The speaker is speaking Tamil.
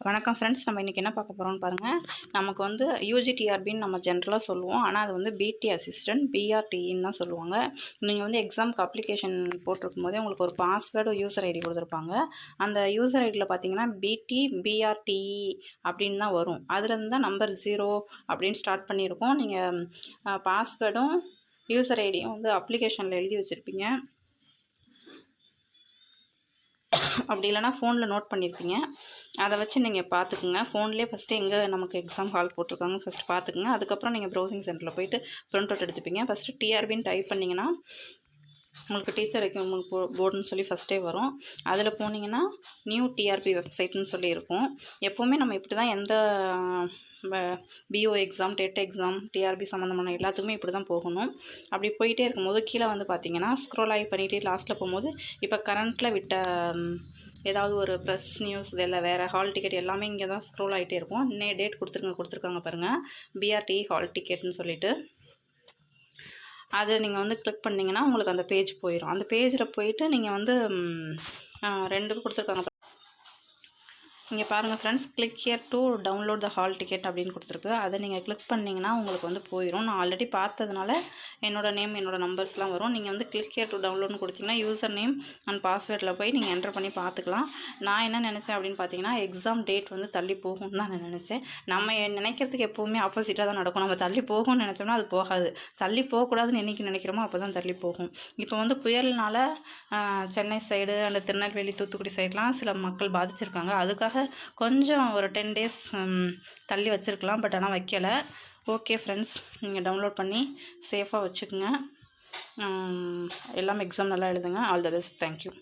வணக்கம் ஃப்ரெண்ட்ஸ், நம்ம இன்றைக்கி என்ன பார்க்க போகிறோம்னு பாருங்கள். நமக்கு வந்து யூஜிடிஆர்பின்னு நம்ம ஜென்ரலாக சொல்லுவோம். ஆனால் அது வந்து பிடி அசிஸ்டன்ட் பிஆர்டின்னு தான் சொல்லுவாங்க. நீங்கள் வந்து எக்ஸாமுக்கு அப்ளிகேஷன் போட்டிருக்கும் போதே உங்களுக்கு ஒரு பாஸ்வேர்டு யூசர் ஐடி கொடுத்துருப்பாங்க. அந்த யூசர் ஐடியில் பார்த்தீங்கன்னா பிடி பிஆர்டிஇ அப்படின்னு தான் வரும். அதுலேருந்து தான் நம்பர் 0 அப்படின்னு ஸ்டார்ட் பண்ணியிருக்கோம். நீங்கள் பாஸ்வேர்டும் யூசர் ஐடியும் வந்து அப்ளிகேஷனில் எழுதி வச்சுருப்பீங்க. அப்படி இல்லைனா ஃபோனில் நோட் பண்ணியிருப்பீங்க. அதை வச்சு நீங்கள் பார்த்துக்குங்க. ஃபோன்லேயே ஃபஸ்ட்டு எங்கே நமக்கு எக்ஸாம் ஹால் போட்டிருக்காங்க ஃபஸ்ட்டு பார்த்துக்குங்க. அதுக்கப்புறம் நீங்கள் ப்ரௌசிங் சென்டரில் போய்ட்டு ப்ரிண்ட் அவுட் எடுத்துப்பீங்க. ஃபஸ்ட்டு டிஆர்பின்னு டைப் பண்ணிங்கன்னா உங்களுக்கு டீச்சர் உங்களுக்கு போர்டுன்னு சொல்லி ஃபஸ்ட்டே வரும். அதில் போனீங்கன்னா நியூ டிஆர்பி வெப்சைட்னு சொல்லி இருக்கும். எப்போவுமே நம்ம இப்படி தான் எந்த PO exam, TET exam, TRB சம்மந்தமான எல்லாத்துக்குமே இப்படி தான் போகணும். அப்படி போயிட்டே இருக்கும்போது கீழே வந்து பார்த்திங்கன்னா ஸ்க்ரோல் ஆகி பண்ணிகிட்டே லாஸ்ட்டில் போகும்போது இப்போ கரண்ட்டில் விட்ட ஏதாவது ஒரு ப்ரெஸ் நியூஸ் வேறு ஹால் டிக்கெட் எல்லாமே இங்கே தான் ஸ்க்ரோல் ஆகிட்டே இருக்கும். டேட் கொடுத்துருக்காங்க பாருங்கள், பிஆர்டி ஹால் டிக்கெட்னு சொல்லிட்டு. அது நீங்கள் வந்து கிளிக் பண்ணிங்கன்னா உங்களுக்கு அந்த பேஜ் போயிடும். அந்த பேஜில் போயிட்டு நீங்கள் வந்து 2 கொடுத்துருக்காங்க. இங்கே பாருங்கள் friends, click here to download the hall ticket அப்படின்னு கொடுத்துருக்கு. அதை நீங்கள் கிளிக் பண்ணிங்கன்னா உங்களுக்கு வந்து போயிடும். நான் ஆல்ரெடி பார்த்ததுனால என்னோடய நேம், என்னோடய நம்பர்ஸ்லாம் வரும். நீங்கள் வந்து கிளிக் ஹியர் டு டவுன்லோட்னு கொடுத்தீங்கன்னா யூசர் நேம் அண்ட் பாஸ்வேர்டில் போய் நீங்கள் என்டர் பண்ணி பார்த்துக்கலாம். நான் என்ன நினச்சேன் அப்படின்னு பார்த்தீங்கன்னா எக்ஸாம் டேட் வந்து தள்ளி போகும்னு தான் நான் நினச்சேன். நம்ம நினைக்கிறதுக்கு எப்போவுமே ஆப்போசிட்டாக தான் நடக்கும். நம்ம தள்ளி போகும்னு நினச்சோம்னா அது போகாது. தள்ளி போகக்கூடாதுன்னு என்றைக்கு நினைக்கிறோமோ அப்போ தான் தள்ளி போகும். இப்போ வந்து புயல்னால சென்னை சைடு அண்ட் திருநெல்வேலி, தூத்துக்குடி சைட்லாம் சில மக்கள் பாதிச்சிருக்காங்க. அதுக்காக கொஞ்சம் ஒரு 10 days தள்ளி வச்சுருக்கலாம். பட் ஆனால் வைக்கலை. ஓகே ஃப்ரெண்ட்ஸ், நீங்கள் டவுன்லோட் பண்ணி சேஃபாக வச்சுக்கோங்க. எல்லாமே எக்ஸாம் நல்லா எழுதுங்க. All the best. தேங்க்யூ.